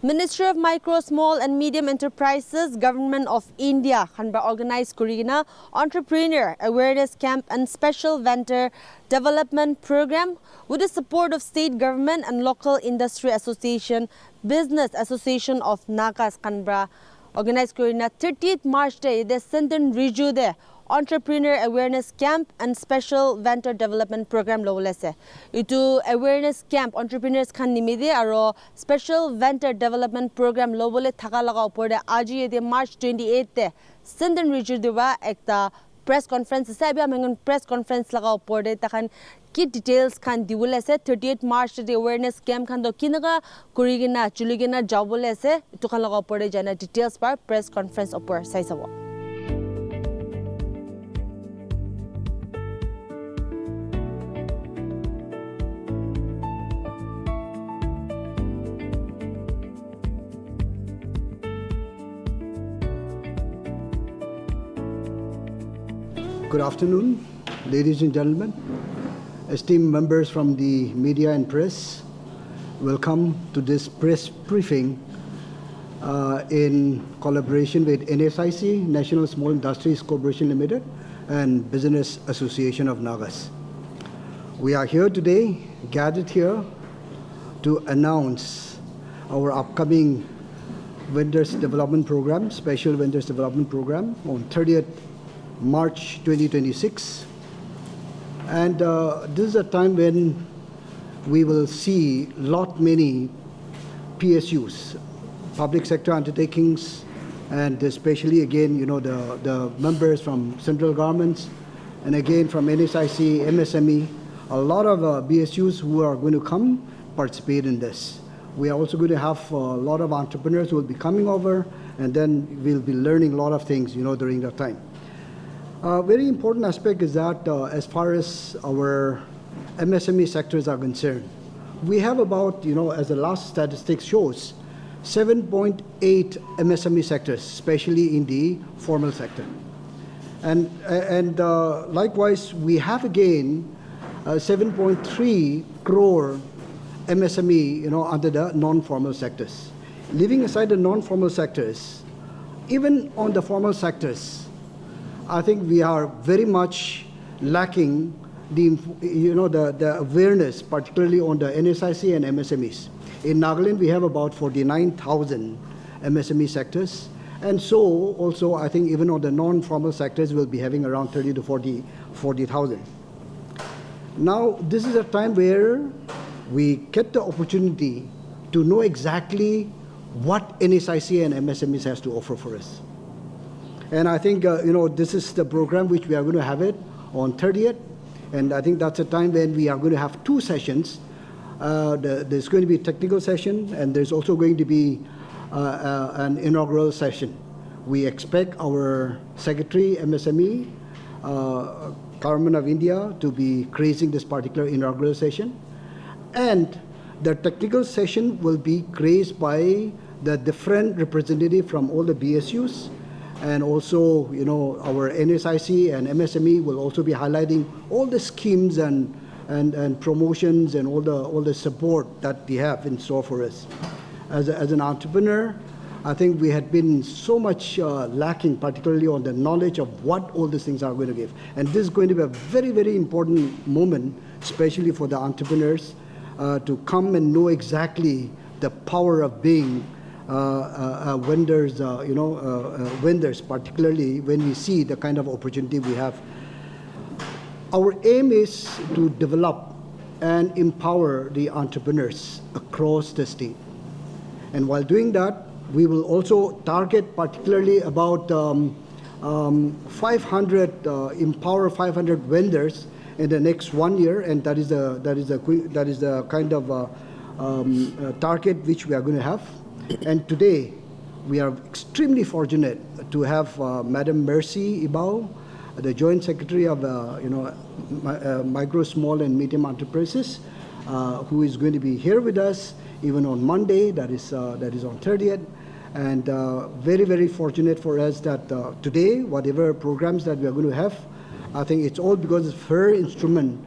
Ministry of Micro, Small and Medium Enterprises, Government of India, Hanba organized Kurigina Entrepreneur Awareness Camp and Special Vendor Development Program with the support of State Government and Local Industry Association, Business Association of Nagas Kanbra. Organized Kurigina 30th March Day, the Senden Riju de Entrepreneur Awareness Camp and Special Vendor Development Program lowlese. Itu awareness camp entrepreneurs khan nimide aro special vendor development program lowole thaka laga upor de aji de March 28 de Senden Riju dewa ekta press conference se abia mengon press conference laga upor de takhan ki details khan diwole se 30th March de awareness camp khan do kinaga kurigina chuligina jawole se itu khan laga upor de jana details par press conference upor sai sabo. Good afternoon, ladies and gentlemen, esteemed members from the media and press. Welcome to this press briefing in collaboration with NSIC, National Small Industries Corporation Limited, and Business Association of Nagas. We are here today, gathered here, to announce our upcoming Vendors Development Program, Special Vendors Development Program on 30th March 2026, and this is a time when we will see many PSUs, public sector undertakings, and especially again, the members from central governments, and again from NSIC, MSME, a lot of BSUs who are going to come participate in this. We are also going to have a lot of entrepreneurs who will be coming over, and then we'll be learning a lot of things, during that time. Very important aspect is that as far as our MSME sectors are concerned, we have about, as the last statistics shows, 7.8 MSME sectors, especially in the formal sector. And likewise, we have again 7.3 crore MSME, under the non-formal sectors. Leaving aside the non-formal sectors, even on the formal sectors, I think we are very much lacking the awareness, particularly on the NSIC and MSMEs. In Nagaland, we have about 49,000 MSME sectors, and so also I think even on the non-formal sectors, we'll be having around 30 to 40,000. Now, this is a time where we get the opportunity to know exactly what NSIC and MSMEs has to offer for us. And I think, this is the program which we are going to have it on 30th. And I think that's a time when we are going to have two sessions. There's going to be a technical session, and there's also going to be an inaugural session. We expect our Secretary, MSME, Government of India, to be creating this particular inaugural session. And the technical session will be graced by the different representatives from all the BSUs. And also, our NSIC and MSME will also be highlighting all the schemes and promotions and all the support that we have in store for us. As an entrepreneur, I think we had been so much lacking, particularly on the knowledge of what all these things are going to give. And this is going to be a very, very important moment, especially for the entrepreneurs, to come and know exactly the power of being vendors, vendors, particularly when we see the kind of opportunity we have. Our aim is to develop and empower the entrepreneurs across the state. And while doing that, we will also target particularly about 500, empower 500 vendors in the next 1 year, and that is the kind of target which we are going to have. And today, we are extremely fortunate to have Madam Mercy Ibao, the Joint Secretary of Micro, Small and Medium Enterprises, who is going to be here with us even on Monday, that is on 30th. And very, very fortunate for us that today, whatever programs that we are going to have, I think it's all because of her instrument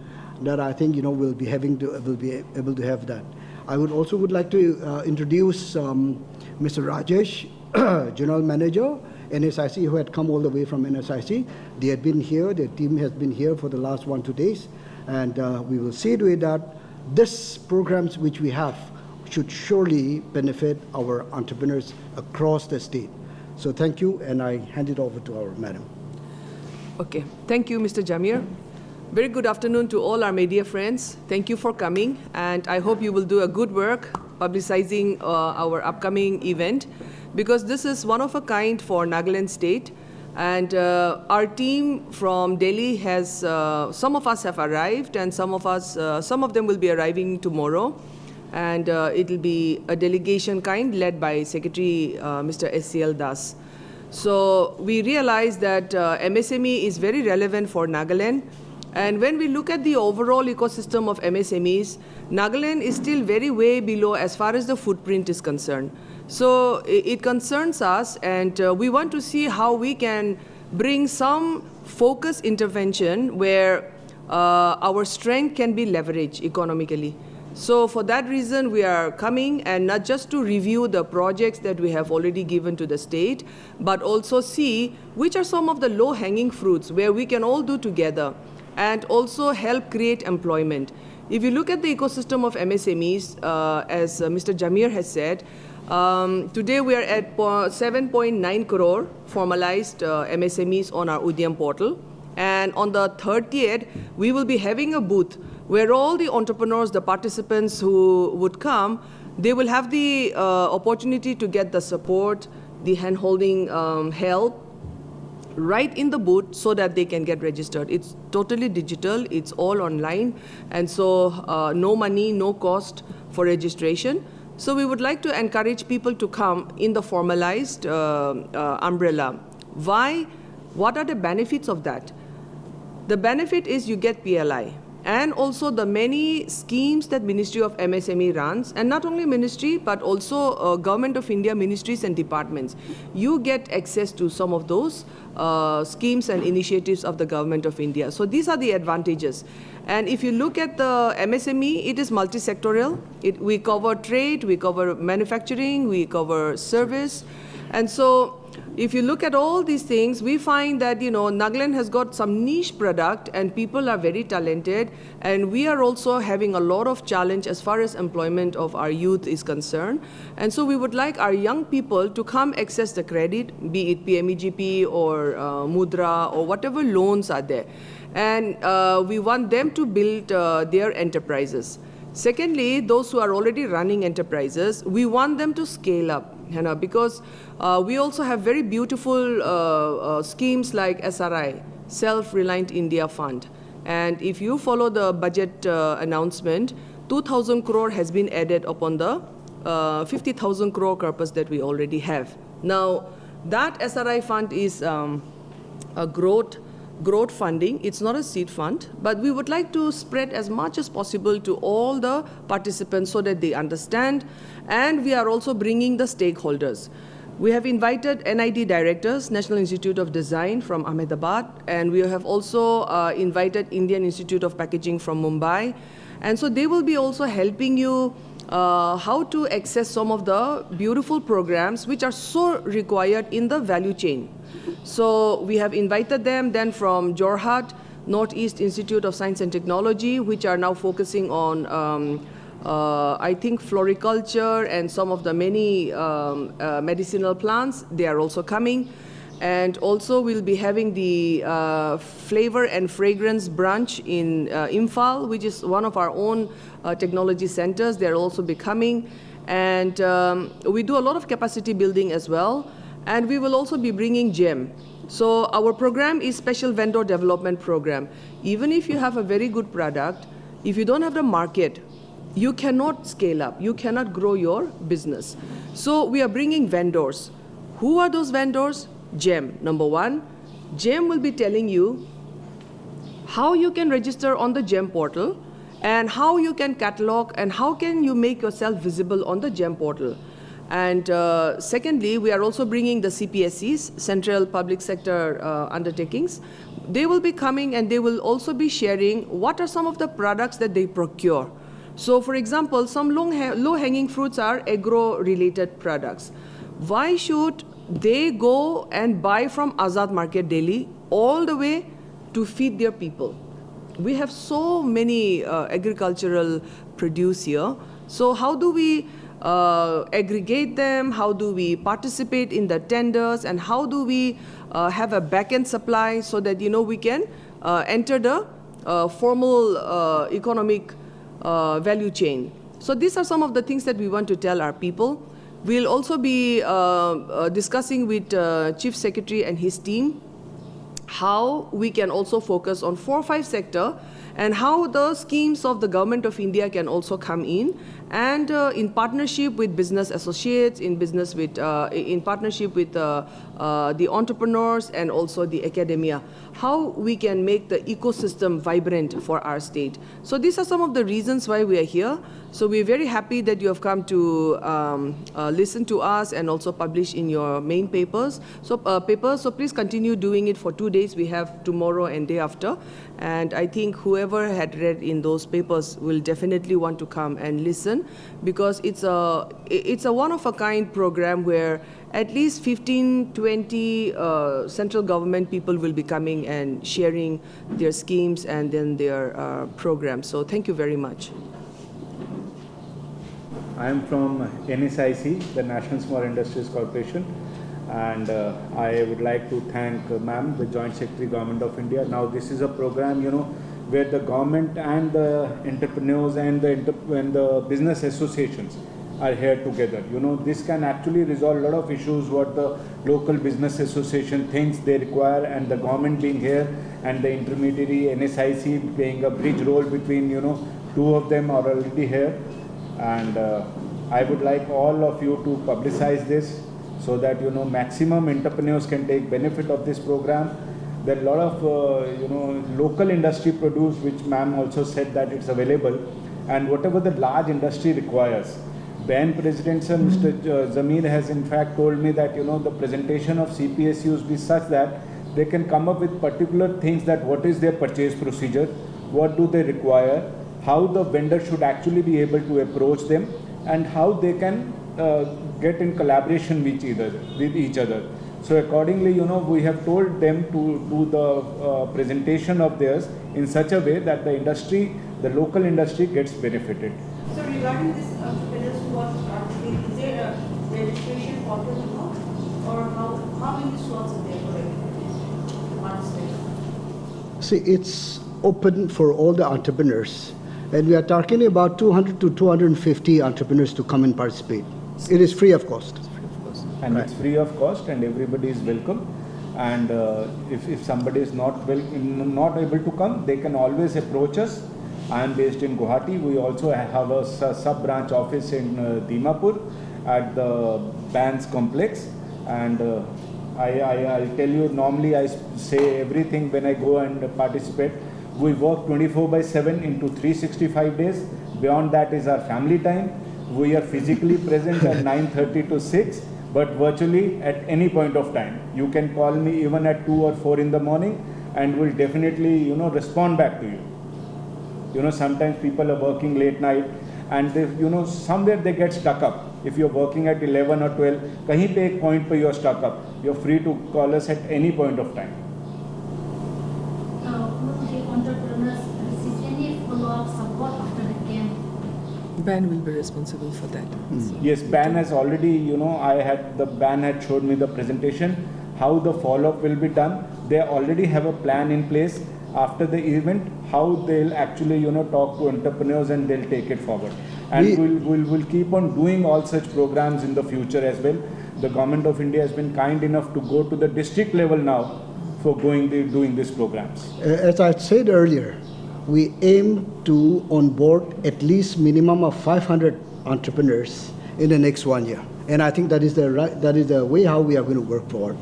that I think we'll be able to have that. I would like to introduce Mr. Rajesh, General Manager, NSIC, who had come all the way from NSIC. They had been here, their team has been here for the last 1-2 days, and we will see to it that these programs which we have should surely benefit our entrepreneurs across the state. So thank you, and I hand it over to our madam. Okay, thank you, Mr. Jamir. Very good afternoon to all our media friends. Thank you for coming, and I hope you will do a good work publicizing our upcoming event, because this is one of a kind for Nagaland State. And our team from Delhi has, some of us have arrived, and some of them will be arriving tomorrow. And it will be a delegation kind led by Secretary Mr. SCL Das. So we realize that MSME is very relevant for Nagaland. And when we look at the overall ecosystem of MSMEs, Nagaland is still very way below as far as the footprint is concerned. So it concerns us, and we want to see how we can bring some focused intervention where our strength can be leveraged economically. So for that reason, we are coming, and not just to review the projects that we have already given to the state, but also see which are some of the low-hanging fruits where we can all do together and also help create employment. If you look at the ecosystem of MSMEs, as Mr. Jamir has said, today we are at 7.9 crore formalized MSMEs on our Udyam portal. And on the 30th, we will be having a booth where all the entrepreneurs, the participants who would come, they will have the opportunity to get the support, the hand-holding help, right in the booth so that they can get registered. It's totally digital, it's all online, and so no money, no cost for registration. So we would like to encourage people to come in the formalized umbrella. Why? What are the benefits of that? The benefit is you get PLI, and also the many schemes that Ministry of MSME runs, and not only ministry, but also Government of India ministries and departments. You get access to some of those schemes and initiatives of the Government of India. So these are the advantages. And if you look at the MSME, it is multi-sectorial. We cover trade, we cover manufacturing, we cover service. And so if you look at all these things, we find that, Nagaland has got some niche product and people are very talented, and we are also having a lot of challenge as far as employment of our youth is concerned. And so we would like our young people to come access the credit, be it PMEGP or Mudra or whatever loans are there. And we want them to build their enterprises. Secondly, those who are already running enterprises, we want them to scale up, because we also have very beautiful schemes like SRI, Self-Reliant India Fund. And if you follow the budget announcement, 2,000 crore has been added upon the 50,000 crore corpus that we already have. Now, that SRI fund is a growth funding. It's not a seed fund, but we would like to spread as much as possible to all the participants so that they understand, and we are also bringing the stakeholders. We have invited NID directors, National Institute of Design from Ahmedabad, and we have also invited Indian Institute of Packaging from Mumbai, and so they will be also helping you how to access some of the beautiful programs which are so required in the value chain. So we have invited them then from Jorhat, Northeast Institute of Science and Technology, which are now focusing on, I think, floriculture and some of the many medicinal plants. They are also coming. And also we'll be having the flavor and fragrance branch in Imphal, which is one of our own technology centers. They'll also be coming. And we do a lot of capacity building as well. And we will also be bringing GEM. So our program is Special Vendor Development Program. Even if you have a very good product, if you don't have the market, you cannot scale up. You cannot grow your business. So we are bringing vendors. Who are those vendors? GEM, number one. GEM will be telling you how you can register on the GEM portal and how you can catalog and how can you make yourself visible on the GEM portal. And secondly, we are also bringing the CPSCs, Central Public Sector Undertakings. They will be coming and they will also be sharing what are some of the products that they procure. So for example, some low-hanging fruits are agro-related products. Why should they go and buy from Azad Market Delhi all the way to feed their people? We have so many agricultural produce here. So how do we aggregate them? How do we participate in the tenders? And how do we have a back-end supply so that, we can enter the formal economic value chain? So these are some of the things that we want to tell our people. We'll also be discussing with Chief Secretary and his team how we can also focus on 4-5 sector and how the schemes of the Government of India can also come in, and in partnership with business associates, in partnership with the entrepreneurs and also the academia, how we can make the ecosystem vibrant for our state. So these are some of the reasons why we are here. So we're very happy that you have come to listen to us and also publish in your main papers. So please continue doing it for 2 days. We have tomorrow and day after. And I think whoever had read in those papers will definitely want to come and listen, because it's a one-of-a-kind program where at least 15-20 central government people will be coming and sharing their schemes and then their programs. So thank you very much. I am from NSIC, the National Small Industries Corporation, and I would like to thank ma'am, the Joint Secretary, Government of India. Now this is a program, where the government and the entrepreneurs and the business associations are here together. This can actually resolve a lot of issues what the local business association thinks they require, and the government being here and the intermediary NSIC playing a bridge role between, two of them are already here. And I would like all of you to publicize this so that maximum entrepreneurs can take benefit of this program. There are a lot of local industry produce, which ma'am also said that it's available, and whatever the large industry requires. BAN President Sir, Mr. Zamir has in fact told me that the presentation of CPSUs be such that they can come up with particular things, that what is their purchase procedure, what do they require, how the vendor should actually be able to approach them, and how they can get in collaboration with each other. So accordingly, we have told them to do the presentation of theirs in such a way that the industry, the local industry, gets benefited. So regarding this entrepreneurs who are starting, is there a registration portal or how many slots are there for participate? See, it's open for all the entrepreneurs. And we are targeting about 200 to 250 entrepreneurs to come and participate. It is free of cost. And right. It's free of cost, and everybody is welcome. And if somebody is not able to come, they can always approach us. I am based in Guwahati. We also have a sub-branch office in Dimapur at the BANS complex. And I'll tell you, normally I say everything when I go and participate. We work 24/7 into 365 days. Beyond that is our family time. We are physically present at 9:30 to 6, but virtually at any point of time. You can call me even at 2 or 4 in the morning, and we'll definitely, respond back to you. Sometimes people are working late night, and they, somewhere they get stuck up. If you're working at 11 or 12, kahin pe ek point pe you're stuck up. You're free to call us at any point of time. Entrepreneurs receive any follow-up support after the camp? BAN will be responsible for that. So Yes, BAN has already, the BAN had showed me the presentation, how the follow-up will be done. They already have a plan in place after the event, how they'll actually, talk to entrepreneurs and they'll take it forward. And we'll keep on doing all such programs in the future as well. The Government of India has been kind enough to go to the district level now for doing these programs. As I said earlier, we aim to onboard at least minimum of 500 entrepreneurs in the next 1 year. And I think that is the way how we are going to work forward.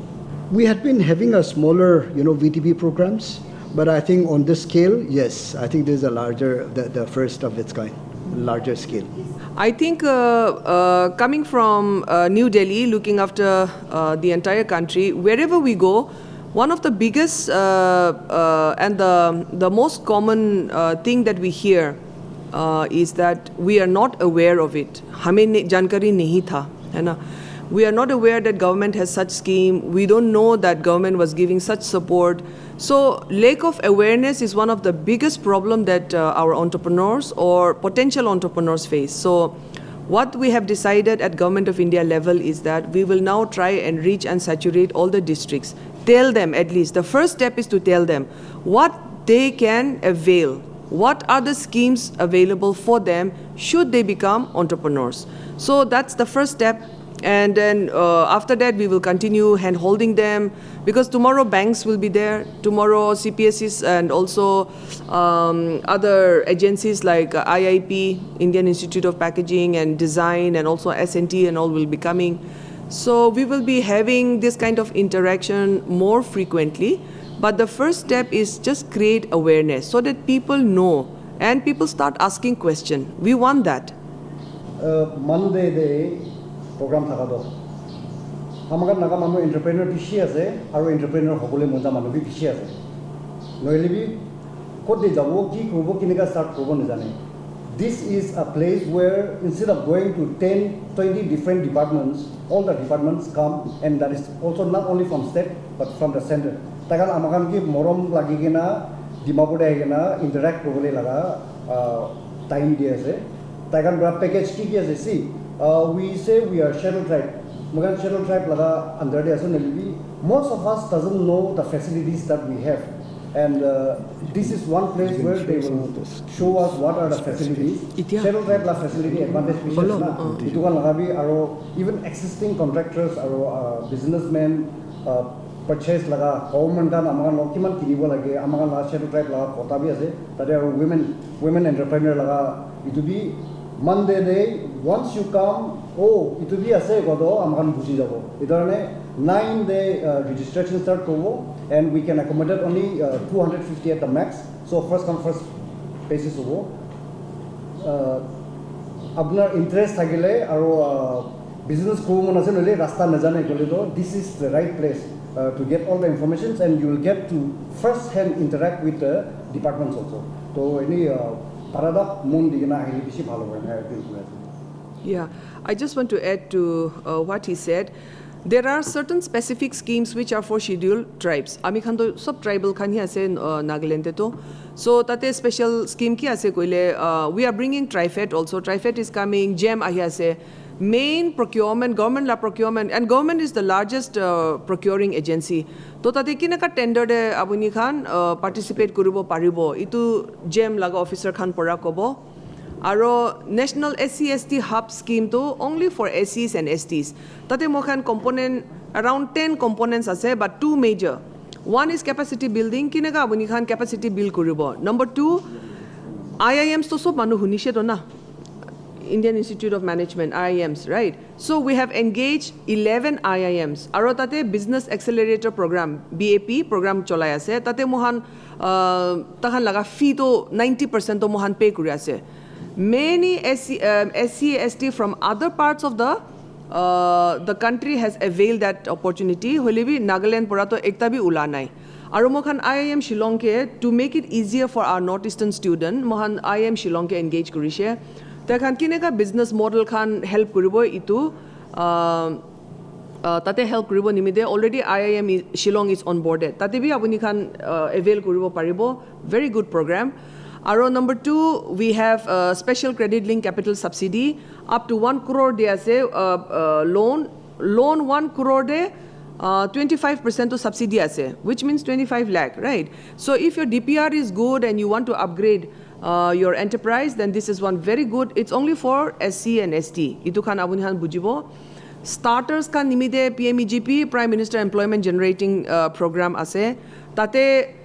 We had been having a smaller, VTP programs, but I think on this scale, yes, I think this is the first of its kind, larger scale. I think coming from New Delhi, looking after the entire country, wherever we go, one of the biggest and the most common thing that we hear is that we are not aware of it. हमें जानकारी नहीं था, है ना? We are not aware that government has such scheme. We don't know that government was giving such support. So lack of awareness is one of the biggest problem that our entrepreneurs or potential entrepreneurs face. So what we have decided at Government of India level is that we will now try and reach and saturate all the districts. Tell them at least. The first step is to tell them what they can avail. What are the schemes available for them should they become entrepreneurs? So that's the first step. And then after that, we will continue hand-holding them, because tomorrow banks will be there, tomorrow CPSEs and also other agencies like IIP, Indian Institute of Packaging and Design, and also SNT and all will be coming. So we will be having this kind of interaction more frequently. But the first step is just create awareness so that people know and people start asking questions. We want that. Monday day program thakado amagar naga manu entrepreneur bishi ase aru entrepreneur hobole moja manu bi bishi ase noile bi kode jabo ki kobo kinika start kobo nejane. This is a place where instead of going to 10-20 different departments, all the departments come, and that is also not only from state but from the center. Tagan amagan ki morom lagi kena dimapur ai kena interact kobole laga time dia ase. Tagan bra package ki ase. See, we say we are scheduled tribe. Magan scheduled tribe laga under the asun. Most of us doesn't know the facilities that we have, and this is one place where they will show us what are the facilities. Scheduled tribe la facility advantage features na. Itu kan lagabi aro even existing contractors aro businessmen purchase laga government kan amagan lokiman kinibo lage amagan la scheduled tribe laga kota bi ase. Tade aro women entrepreneur laga itu bi Monday day, once you come, oh, it will be a say, I'm 9-day registration start, and we can accommodate only 250 at the max. So first come first basis. Abner interest or business this is the right place to get all the information, and you will get to first hand interact with the departments also. So any yeah, I just want to add to what he said. There are certain specific schemes which are for scheduled tribes. Ami khan to sub tribal khan hi ase Nagaland to. So tate special scheme ki ase koile we are bringing TriFed also. TriFed is coming. GEM ahi ase. Main procurement, government la procurement, and government is the largest procuring agency. To tate kinaka tender de abuni khan participate kuribo paribo. Itu GEM laga officer khan pora kobo. Aro National SC/ST Hub scheme to only for SCs and STs. Tate mokhan component around 10 components ase, but 2 major. One is capacity building. Kinaka abuni khan capacity build kuribo. Number 2, IIMs to sob manu hunishe to na. Indian Institute of Management, IIMs, right? So we have engaged 11 IIMs. Aro tate Business Accelerator Program, BAP program cholai ase. Tate mohan tahan laga fee to 90% to mohan pay kuri ase. Many SC/ST from other parts of the country has availed that opportunity. Holebi Nagaland pora to ekta bhi ula nai. Aro mohan IIM Shillong ke to make it easier for our northeastern student, mohan IIM Shillong ke engage kurishe. Takhan kineka business model khan help kuribo itu tate help kuribo nimide already IIM Shillong is onboarded. Tate bi apuni khan avail kuribo paribo. Very good program. Aro number 2, we have special credit link capital subsidy up to 1 crore de ase loan 1 crore de 25% to subsidy ase, which means 25 lakh, right? So if your DPR is good and you want to upgrade your enterprise, then this is one very good. It's only for SC and ST. Itu khan abuni khan bujibo. Starters khan nimide PMEGP, Prime Minister Employment Generating Program ase. Tate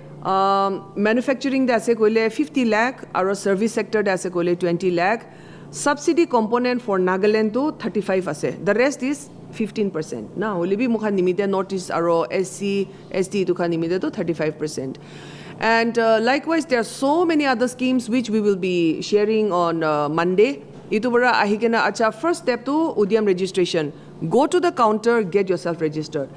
manufacturing de ase koile 50 lakh, aro service sector de ase koile 20 lakh. Subsidy component for Nagaland to 35 ase. The rest is 15%. Now, olibi mukha nimide notice aro SC, ST to khan nimide to 35%. And likewise, there are so many other schemes which we will be sharing on Monday. Itu bara ahikena acha first step to Udyam registration. Go to the counter, get yourself registered.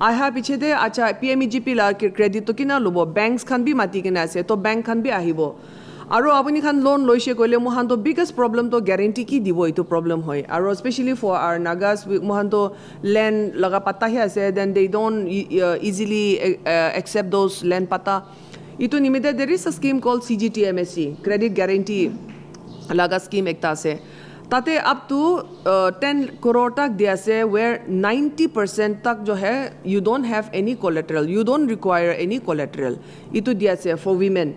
I have piche de acha PMEGP la credit to kina lobo. Banks can be mati kina ase to bank can be ahibo. Aro apuni khan loan loise koile mohan to biggest problem to guarantee ki dibo itu problem hoy. Aro especially for our Nagas, mohan to land laga pata hi ase, then they don't easily accept those land pata. Itu nimite there is a scheme called CGTMSE, Credit Guarantee laga scheme ekta ase. Tate up to 10 crore tak dia se where 90% tak jo hai you don't have any collateral, you don't require any collateral. Itu dia se for women.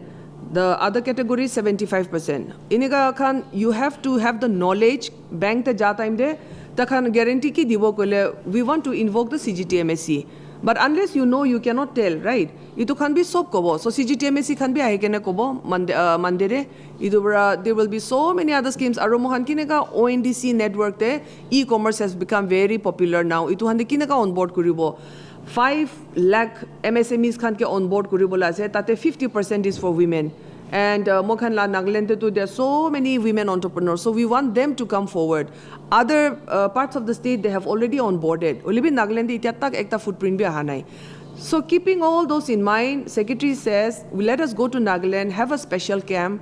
The other category is 75%. Iniga khan you have to have the knowledge. Bank te ja time de ta khan guarantee ki dibo kole we want to invoke the CGTMSE. But unless you know, you cannot tell, right? Itu can be soap kobo. So CGTMSE can be ahikene kobo mandere. Itu there will be so many other schemes. Aro mohan kineka ONDC network te e-commerce has become very popular now. Itu hande kineka on board kuribo. 5 lakh MSMEs can ke on board kuribo la ase. Tate 50% is for women. And Mokhan La Nagaland too, there are so many women entrepreneurs. So we want them to come forward. Other parts of the state, they have already onboarded. Only in Nagaland, itiatak ekta footprint bhi ahanai. So keeping all those in mind, Secretary says, let us go to Nagaland, have a special camp,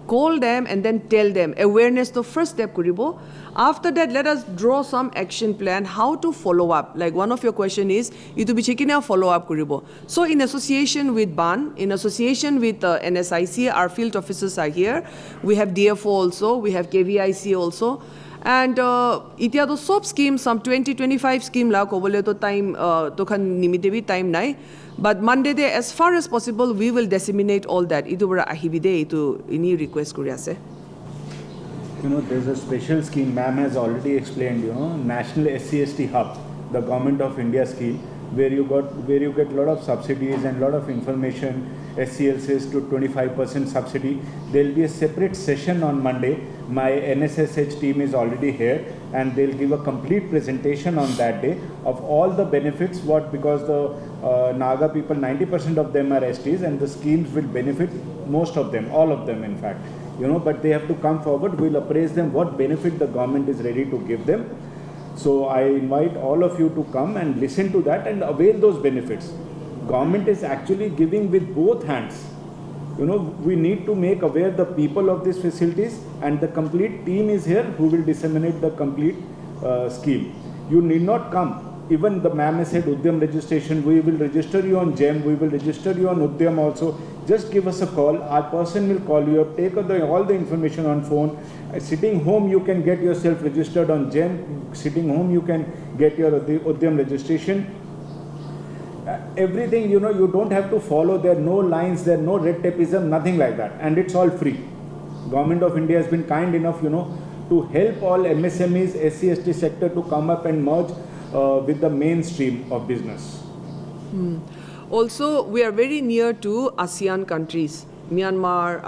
call them and then tell them. Awareness the first step kuribo. After that, let us draw some action plan, how to follow up. Like one of your question is, itu bichikina follow up kuribo. So in association with BAN, in association with NSIC, our field officers are here. We have DFO also, we have KVIC also. And itia do soap scheme, some 20-25 scheme la ko bole to time to khan nimite bhi time nai. But Monday day, as far as possible, we will disseminate all that. Itu bara ahibide itu ini request kuri ase. You know, there's a special scheme, ma'am has already explained, you know, National SCST Hub, the Government of India scheme, where you get a lot of subsidies and a lot of information. SCL says to 25% subsidy. There will be a separate session on Monday. My NSSH team is already here and they'll give a complete presentation on that day of all the benefits, because the Naga people, 90% of them are STs and the schemes will benefit most of them, all of them in fact. You know, but they have to come forward. We'll appraise them what benefit the government is ready to give them. So I invite all of you to come and listen to that and avail those benefits. Government is actually giving with both hands. You know, we need to make aware the people of these facilities, and the complete team is here who will disseminate the complete scheme. You need not come. Even the ma'am has said Udyam registration, we will register you on GEM, we will register you on Udyam also. Just give us a call, our person will call you, take all the information on phone. Sitting home you can get yourself registered on GEM, sitting home you can get your Udyam registration. Everything, you know, you don't have to follow, there are no lines, there are no red tapeism, nothing like that, and it's all free. Government of India has been kind enough, you know, to help all MSMEs, SC/ST sector to come up and merge with the mainstream of business. Also, we are very near to ASEAN countries. Myanmar,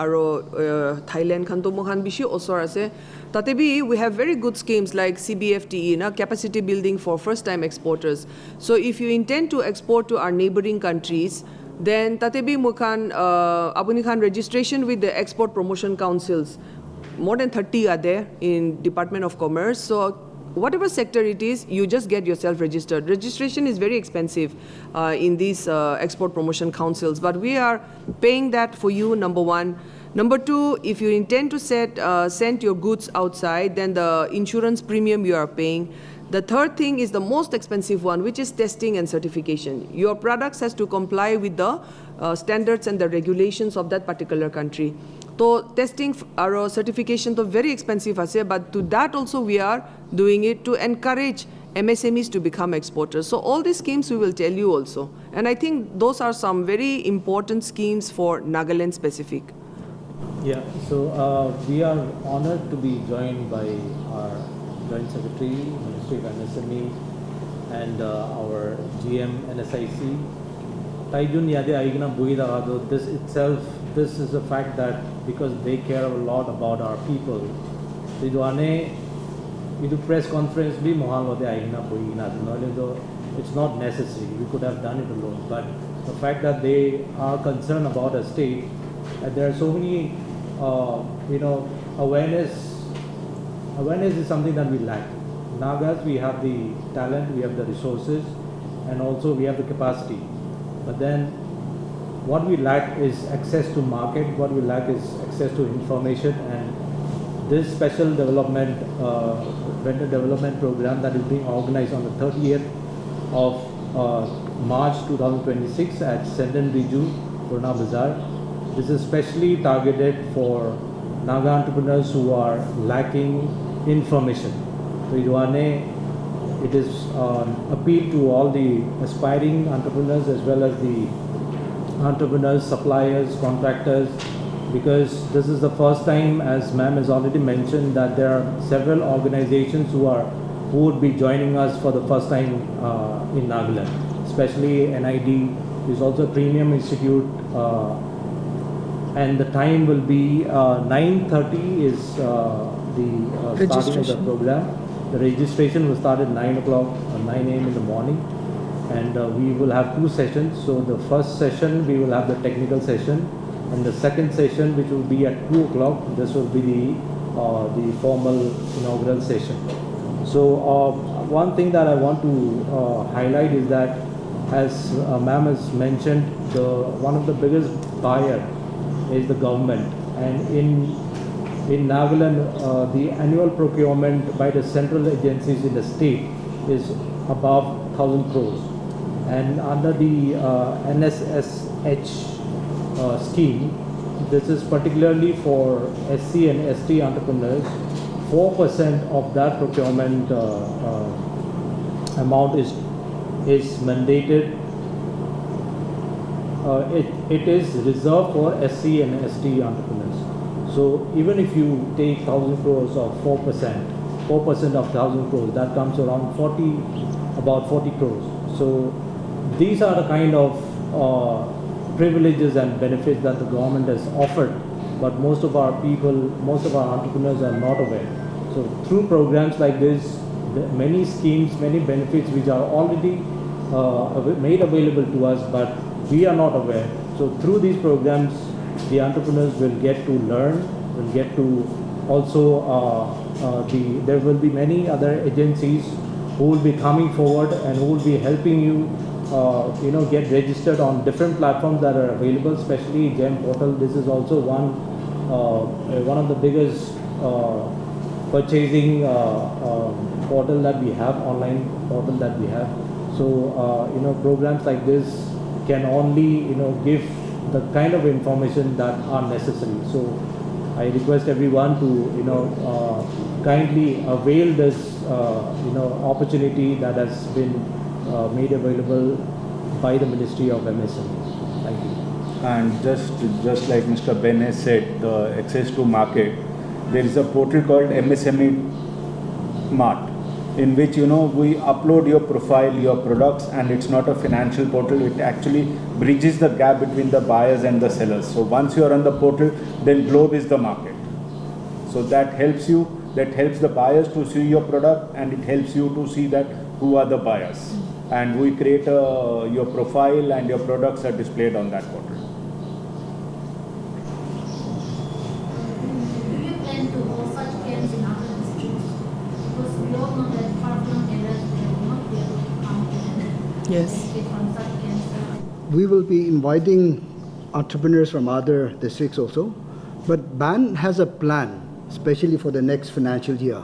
Thailand, Khanto Mohan Bishi, Osor ase. Tatebi, we have very good schemes like CBFTE, capacity building for first-time exporters. So if you intend to export to our neighboring countries, then Tatebi Mukhan, Abuni Khan registration with the export promotion councils. More than 30 are there in Department of Commerce. So whatever sector it is, you just get yourself registered. Registration is very expensive in these export promotion councils, but we are paying that for you, number one. Number two, if you intend to send your goods outside, then the insurance premium you are paying. The third thing is the most expensive one, which is testing and certification. Your products has to comply with the standards and the regulations of that particular country. So testing or certification is very expensive, but to that also we are doing it to encourage MSMEs to become exporters. So all these schemes we will tell you also. And I think those are some very important schemes for Nagaland specific. Yeah, so we are honored to be joined by our Joint Secretary, Ministry of MSME, and our GM NSIC. Taijun Yade Aigna Buidagado, this itself, this is a fact that because they care a lot about our people, we do press conference, be Mohammed Aigna Buigna, it's not necessary, we could have done it alone, but the fact that they are concerned about a state, there are so many, awareness is something that we lack. Nagas, we have the talent, we have the resources, and also we have the capacity. But then what we lack is access to market, what we lack is access to information, and this special development, vendor development program that is being organized on the 30th of March 2026 at Senden Riju, Purna Bazaar. This is specially targeted for Naga entrepreneurs who are lacking information. So it is appeal to all the aspiring entrepreneurs as well as the entrepreneurs, suppliers, contractors, because this is the first time, as ma'am has already mentioned, that there are several organizations who would be joining us for the first time in Nagaland, especially NID is also a premium institute, and the time will be 9:30 is the starting of the program. The registration will start at 9 o'clock, 9 a.m. in the morning, and we will have two sessions. So the first session we will have the technical session, and the second session, which will be at 2 o'clock, this will be the formal inaugural session. So one thing that I want to highlight is that, as ma'am has mentioned, one of the biggest buyer is the government, and in Nagaland, the annual procurement by the central agencies in the state is above 1,000 crores, and under the NSSH scheme, this is particularly for SC and ST entrepreneurs. 4% of that procurement amount is mandated. It is reserved for SC and ST entrepreneurs. So even if you take 1,000 crores or 4% of 1,000 crores, that comes around about 40 crores. So these are the kind of privileges and benefits that the government has offered, but most of our entrepreneurs are not aware. So through programs like this, many schemes, many benefits which are already made available to us, but we are not aware. So through these programs, the entrepreneurs will get to learn, will get to also, there will be many other agencies who will be coming forward and who will be helping you get registered on different platforms that are available, especially GEM portal. This is also one of the biggest purchasing portal that we have, online portal that we have. So programs like this can only give the kind of information that are necessary. So I request everyone to kindly avail this opportunity that has been made available by the Ministry of MSME. Thank you. And just like Mr. Ben has said, the access to market, there is a portal called MSME Mart, in which we upload your profile, your products, and it's not a financial portal. It actually bridges the gap between the buyers and the sellers. So once you are on the portal, then Globe is the market. So that helps you. That helps the buyers to see your product, and it helps you to see that who are the buyers. And we create your profile, and your products are displayed on that portal. Do you plan to hold such camps in other districts? Because we all know that far-flung areas will not be able to come and Yes. benefit from such camps. We will be inviting entrepreneurs from other districts also, but BAN has a plan, especially for the next financial year.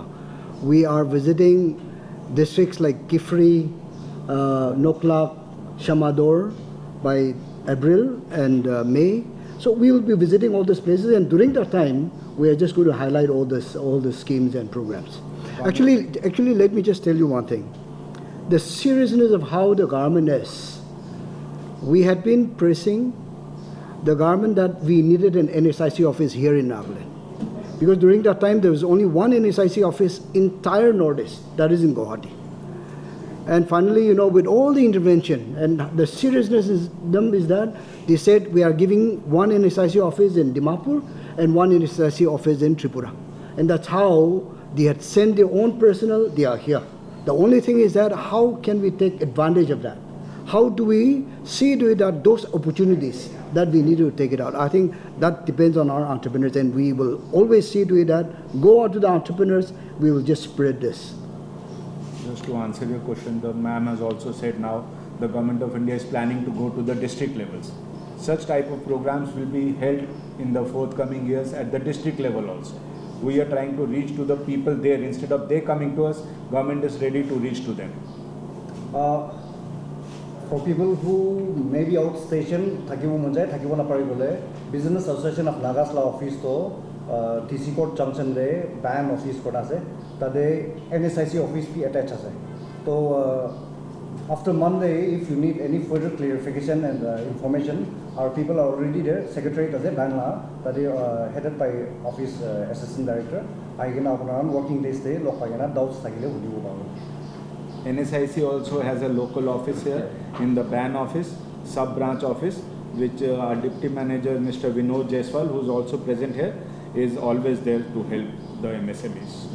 We are visiting districts like Kifri, Noklak, Shamador by April and May. So we will be visiting all these places, and during that time, we are just going to highlight all the schemes and programs. Actually, let me just tell you one thing. The seriousness of how the government is. We had been pressing the government that we needed an NSIC office here in Nagaland. Because during that time, there was only one NSIC office entire Northeast, that is in Guwahati. And finally, with all the intervention, and the seriousness is that they said we are giving one NSIC office in Dimapur and one NSIC office in Tripura. And that's how they had sent their own personnel, they are here. The only thing is that how can we take advantage of that? How do we see to it that those opportunities that we need to take it out? I think that depends on our entrepreneurs, and we will always see to it that go out to the entrepreneurs, we will just spread this. Just to answer your question, the ma'am has also said now the government of India is planning to go to the district levels. Such type of programs will be held in the forthcoming years at the district level also. We are trying to reach to the people there. Instead of they coming to us, government is ready to reach to them. For people who may be outstation, thakibo manjai, thakibo na pari bole, Business Association of Nagas La office to TC Court Junction re BAN office kota ase, tade NSIC office bhi attached ase. So after Monday, if you need any further clarification and information, our people are already there. Secretariat ase BAN la, tade headed by Office Assistant Director. Aigena apunar working days te log paigena doubts thakile hudibo paru. NSIC also has a local office here in the BAN office, sub-branch office, which our Deputy Manager, Mr. Vinod Jaiswal, who is also present here, is always there to help the MSMEs.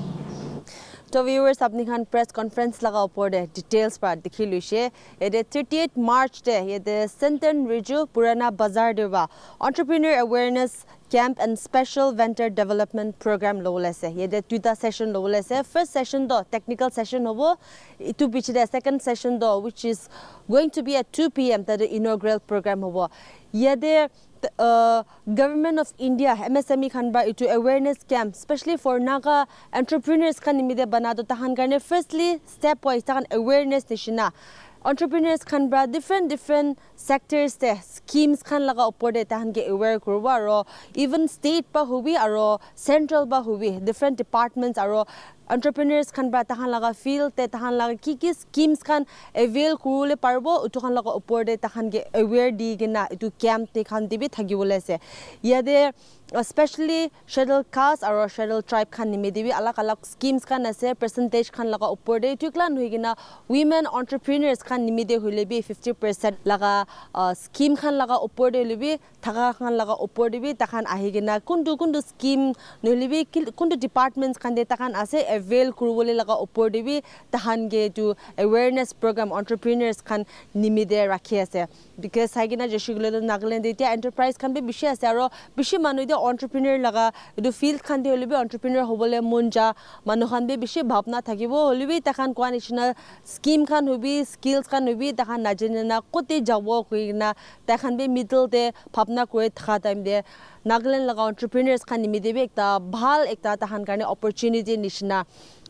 So viewers, apni khan press conference laga upor de details par dikhi luise. Ede 38 March de yede Centern Riju Purana Bazar deba Entrepreneur Awareness Camp and Special Venture Development Program lolese. Yede tuita session lolese. First session do technical session hobo. Itu bichide second session do, which is going to be at 2 p.m. that the inaugural program hobo. Yede Government of India MSME khan ba itu awareness camp, especially for Naga entrepreneurs khan nimide banado tahan karne firstly step wise tahan awareness nishina. Entrepreneurs khan bra different sectors te schemes khan laga upor de tahan ge aware kurwa aro even state pa hubi aro central ba hubi different departments aro entrepreneurs khan bra tahan laga field te tahan laga ki schemes khan avail kurule parbo utu khan laga upor de tahan ge aware di gena itu camp te khan dibi thagibole se yade especially scheduled caste or scheduled tribe khan nimedibi alak schemes khan ase percentage khan laga upor de itu klan hoigina women entrepreneurs khan nimide hoilebi 50% laga scheme khan laga upor de lebi thaga khan laga upor de bi takhan ahigina kundu scheme nolebi kundu departments khan de takhan ase avail kurubole laga upor de bi tahan ge to awareness program entrepreneurs khan nimide rakhi ase because haigina jeshugule Nagaland etia enterprise khan be bishi ase aro bishi manu de entrepreneur laga edu field khan de holibi entrepreneur hobole munja manu khan be bishi bhabna thakibo holibi takhan coalitional scheme khan hobi skills khan hobi takhan najena kote jabo kuina takhan be middle de bhabna koi thakha time de Nagaland laga entrepreneurs khan nimide be ekta bhal ekta tahan karne opportunity nishna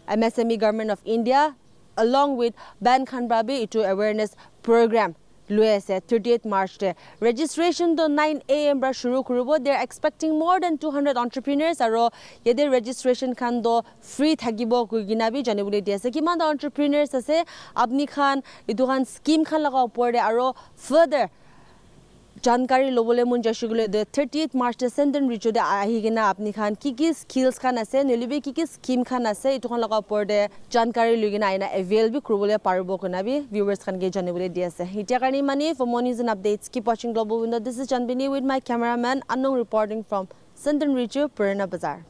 MSME Government of India along with BAN khan brabe itu awareness program Luese 38th March de registration to 9 a.m. bra shuru kurubo. They're expecting more than 200 entrepreneurs aro yede registration khan do free thagibo kuigina bi janibule diase kiman da entrepreneurs ase apni khan idu khan scheme khan laga upor de aro further jankari lobole mun jashugule the 38th March de Centern Riju de ahigina apni khan ki skills khan ase nelibe ki scheme khan ase itu khan laga upor de jankari lugina aina avail bi kurubole parbo kona bi viewers khan ge janibule diase hitia kani mani for more news and updates keep watching Global Window. This is Janbini with my cameraman Anung reporting from Centern Riju Purana Bazar.